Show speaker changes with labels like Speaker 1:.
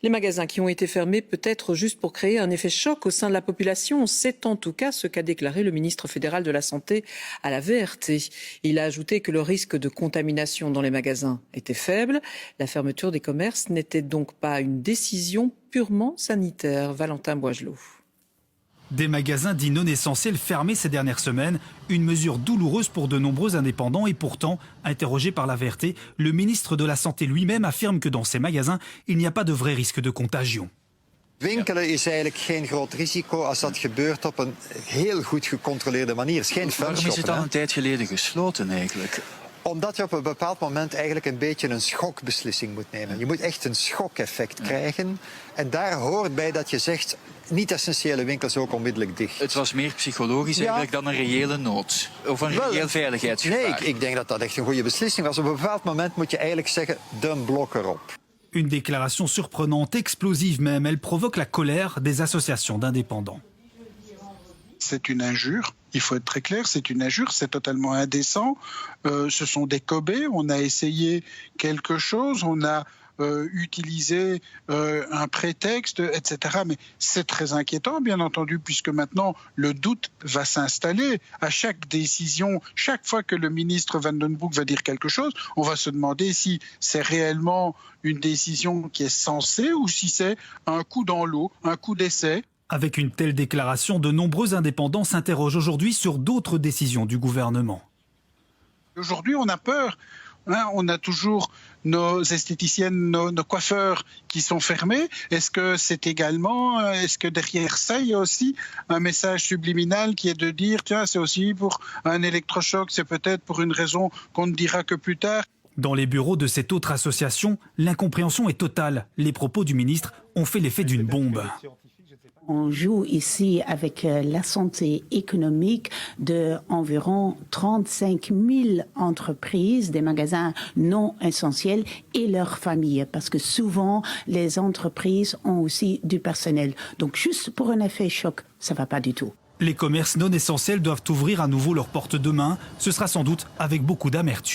Speaker 1: Les magasins qui ont été fermés peut-être juste pour créer un effet choc au sein de la population. C'est en tout cas ce qu'a déclaré le ministre fédéral de la Santé à la VRT. Il a ajouté que le risque de contamination dans les magasins était faible. La fermeture des commerces n'était donc pas une décision purement sanitaire. Valentin Boigelot.
Speaker 2: Des magasins dits non essentiels fermés ces dernières semaines, une mesure douloureuse pour de nombreux indépendants et pourtant, interrogé par la VRT, le ministre de la Santé lui-même affirme que dans ces magasins, il n'y a pas de vrai risque de contagion.
Speaker 3: Winkelen is eigenlijk geen groot risico als dat gebeurt op een heel goed gecontroleerde manier. Het is geen
Speaker 4: Waarom is het al een tijd geleden gesloten eigenlijk?
Speaker 3: Omdat je op een bepaald moment eigenlijk een beetje een schokbeslissing moet nemen. Je moet echt een schokeffect krijgen. En daar hoort bij dat je zegt, niet-essentiële winkels ook onmiddellijk dicht.
Speaker 4: Het was meer psychologisch eigenlijk dan een reële nood. Of een reëel veiligheidsgevaar.
Speaker 3: Nee, ik denk dat dat echt een goede beslissing was. Op een bepaald moment moet je eigenlijk zeggen, de blok erop.
Speaker 2: Une déclaration surprenante, explosive même, elle provoque la colère des associations d'indépendants.
Speaker 5: C'est une injure, il faut être très clair, c'est une injure, c'est totalement indécent. Ce sont des cobés, on a essayé quelque chose, on a utilisé un prétexte, etc. Mais c'est très inquiétant, bien entendu, puisque maintenant le doute va s'installer. À chaque décision, chaque fois que le ministre Van den Broek va dire quelque chose, on va se demander si c'est réellement une décision qui est censée ou si c'est un coup dans l'eau, un coup d'essai.
Speaker 2: Avec une telle déclaration, de nombreux indépendants s'interrogent aujourd'hui sur d'autres décisions du gouvernement.
Speaker 5: Aujourd'hui, on a peur. On a toujours nos esthéticiennes, nos coiffeurs qui sont fermés. Est-ce que derrière ça, il y a aussi un message subliminal qui est de dire, tiens, c'est aussi pour un électrochoc, c'est peut-être pour une raison qu'on ne dira que plus tard.
Speaker 2: Dans les bureaux de cette autre association, l'incompréhension est totale. Les propos du ministre ont fait l'effet d'une bombe.
Speaker 6: On joue ici avec la santé économique de environ 35 000 entreprises, des magasins non essentiels et leurs familles. Parce que souvent, les entreprises ont aussi du personnel. Donc juste pour un effet choc, ça ne va pas du tout.
Speaker 2: Les commerces non essentiels doivent ouvrir à nouveau leurs portes demain. Ce sera sans doute avec beaucoup d'amertume.